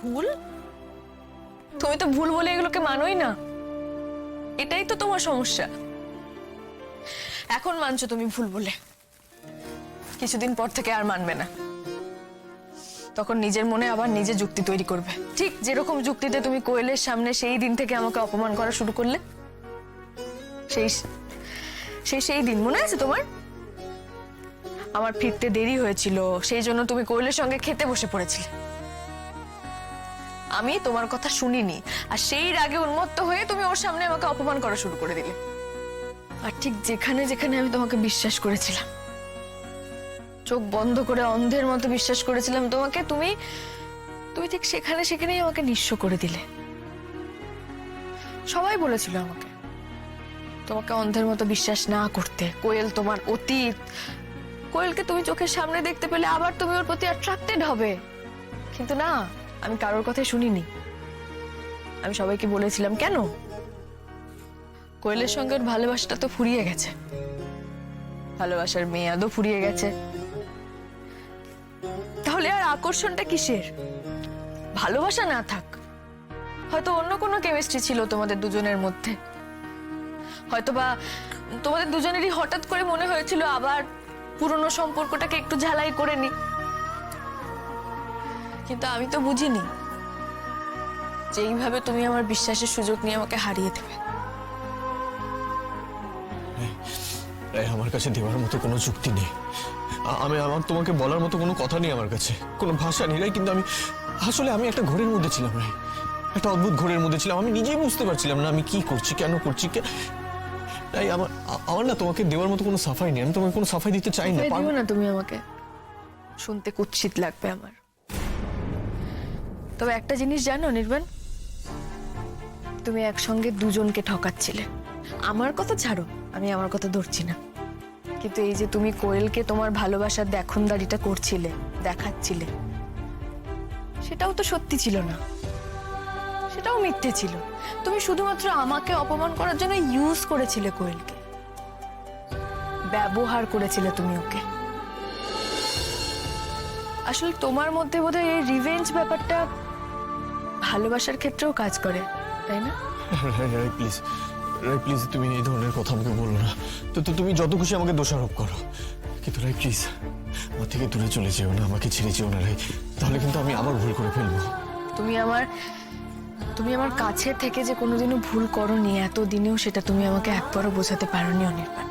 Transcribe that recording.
ভুল? তুমি তো ভুল বলে এগুলোকে মানোই না, এটাই তো তোমার সমস্যা। এখন মানছো তুমি ভুল বলে, কিছুদিন পর থেকে আর মানবে না। তখন নিজের মনে আবার নিজে যুক্তি তৈরি করবে, ঠিক যেরকম যুক্তিতে তুমি কোয়েলের সামনে সেই দিন থেকে আমাকে অপমান করা শুরু করলে। সেই দিন মনে আছে তোমার? আমার ফিরতে দেরি হয়েছিল, সেই জন্য তুমি কোয়েলের সঙ্গে খেতে বসে পড়েছিলে। আমি তোমার কথা শুনিনি, আর সেই রাগে উন্মত্ত হয়ে তুমি ওর সামনে আমাকে অপমান করা শুরু করে দিলে। আর ঠিক যেখানে যেখানে আমি তোমাকে বিশ্বাস করেছিলাম, চোখ বন্ধ করে অন্ধের মতো বিশ্বাস করেছিলাম তোমাকে, তুমি ঠিক সেখানেই আমাকে নিঃস্ব করে দিলে। সবাই বলেছিল আমাকে তোমাকে অন্ধের মতো বিশ্বাস না করতে। কোয়েল তোমার অতীত, কোয়েলকে তুমি চোখের সামনে দেখতে পেলে আবার তুমি ওর প্রতি অ্যাট্রাক্টেড হবে। কিন্তু না, আমি কারোর কথাই শুনিনি। আমি সবাইকে বলেছিলাম, কেন? কোয়েলের সঙ্গে ওর ভালোবাসাটা তো ফুরিয়ে গেছে, ভালোবাসার মেয়াদও ফুরিয়ে গেছে। তাহলে আর আকর্ষণটা কিসের? ভালোবাসা না থাক, হয়তো অন্য কোনো কেমিস্ট্রি ছিল তোমাদের দুজনের মধ্যে, হয়তোবা তোমাদের দুজনেরই হঠাৎ করে মনে হয়েছিল আবার পুরনো সম্পর্কটাকে একটু ঝালাই করে নি। কিন্তু আমি তো বুঝিনি যে এইভাবে তুমি আমার বিশ্বাসের সুযোগ নিয়ে আমাকে হারিয়ে দেবে। আমার কাছে দেওয়ার মতো কোনো যুক্তি নেই, আমার তোমাকে বলার মতো কোনো কথা নেই, আমার কাছে কোনো ভাষা নেই। কিন্তু আমি একটা ঘোরের মধ্যে ছিলাম, একটা অদ্ভুত ঘোরের মধ্যে ছিলাম। আমি নিজেই বুঝতে পারছিলাম না আমি কি করছি, কেন করছি। তাই আমার না তোমাকে দেওয়ার মতো কোনো সাফাই নেই। আমি তোমাকে কোনো সাফাই দিতে চাই না। দিও না তুমি আমাকে, শুনতে কুৎসিত লাগবে আমার। তবে একটা জিনিস জানো নির্বাণ, তুমি একসঙ্গে দুজনকে ঠকাচ্ছিলে। আমার কথা ছাড়ো, আমি আমার কথা ধরছি না, কিন্তু এই যে তুমি কোয়েলকে তোমার ভালোবাসার দেখনদারিটা করছিলে, দেখাচ্ছিলে, সেটাও তো সত্যি ছিল না, সেটাও মিথ্যে ছিল। তুমি শুধুমাত্র আমাকে অপমান করার জন্য ইউজ করেছিলে কোয়েলকে, ব্যবহার করেছিলে তুমি ওকে। আসলে তোমার মধ্যে বোধহয় এই রিভেঞ্জ ব্যাপারটা ভালোবাসার ক্ষেত্রেও কাজ করে, তাই না? প্লিজ প্লিজ, তুমি এই ধরনের কথা আমাকে বলো না। তো তুমি যত খুশি আমাকে দোষারোপ করো, কিন্তু রাই প্লিজ আমার থেকে দূরে চলে যেও না, আমাকে ছেড়ে যেও না রাই, তাহলে কিন্তু আমি আবার ভুল করে ফেলবো। তুমি আমার কাছে থেকে যে কোনোদিনও ভুল করোনি, এতদিনেও সেটা তুমি আমাকে একবারও বোঝাতে পারোনি অনির্বাণ।